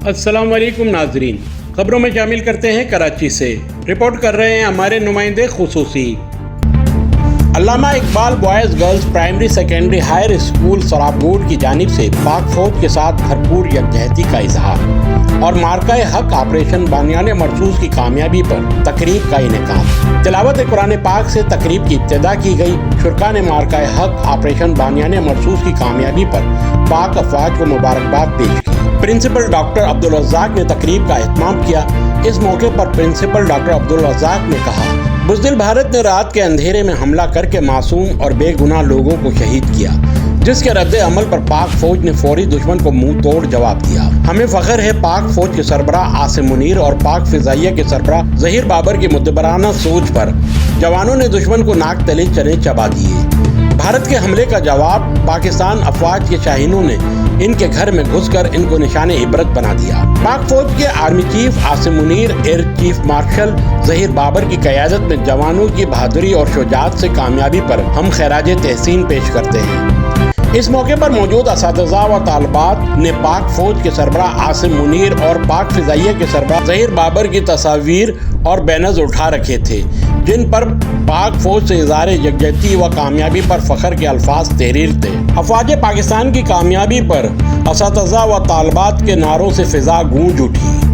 अस्सलाम वालेकुम नाजरीन, खबरों में शामिल करते हैं कराची से। रिपोर्ट कर रहे हैं हमारे नुमाइंदे खुसूसी। Allama Iqbal boys girls primary secondary higher school सराबोर्ड की जानिब से पाक फौज के साथ भरपूर यकजहती का इजहार और मार्का हक ऑपरेशन बानियान मरसूस की कामयाबी पर तकरीब का इनेकाद। तिलावत कुरान पाक से तकरीब की इब्तिदा की गई। शुरका ने मार्का हक ऑपरेशन बानियान मरसूस की कामयाबी पर पाक अफवाज को मुबारकबाद पेश की। प्रिंसिपल डॉक्टर अब्दुल रज़ाक ने तकरीब का एहतमाम किया। इस मौके पर प्रिंसिपल डॉक्टर अब्दुल रज़ाक ने कहा, बुज़दिल भारत ने रात के अंधेरे में हमला करके मासूम और बेगुनाह लोगों को शहीद किया, जिसके रद्द अमल पर पाक फौज ने फौरी दुश्मन को मुंह तोड़ जवाब दिया। हमें फख्र है पाक फौज के सरबराह आसिम मुनीर और पाक फिजाइया के सरबराह ज़हीर बाबर की मुदब्बराना सोच पर जवानों ने दुश्मन को नाक तले चने चबा दिए। भारत के हमले का जवाब पाकिस्तान अफवाज के शाहीनों ने इनके घर में घुसकर इनको निशाने इबरत बना दिया। पाक फौज के army chief Asim Munir, air chief marshal Zaheer Babar की क़यादत में जवानों की बहादुरी और शुजाअत से कामयाबी पर हम खैराज तहसीन पेश करते हैं। इस मौके पर मौजूद असातिज़ा व तालिबात ने पाक फौज के सरबराह आसिम मुनीर और पाक फिजाइया के सरबराह ज़हीर बाबर की तस्वीर और बैनर्स उठा रखे थे, जिन पर पाक फौज से इज़हार यकजहती व कामयाबी पर फ़ख्र के अल्फाज तहरीर थे। अफवाज पाकिस्तान की कामयाबी पर असातिज़ा व तालिबात के नारों से फ़िज़ा गूंज उठी।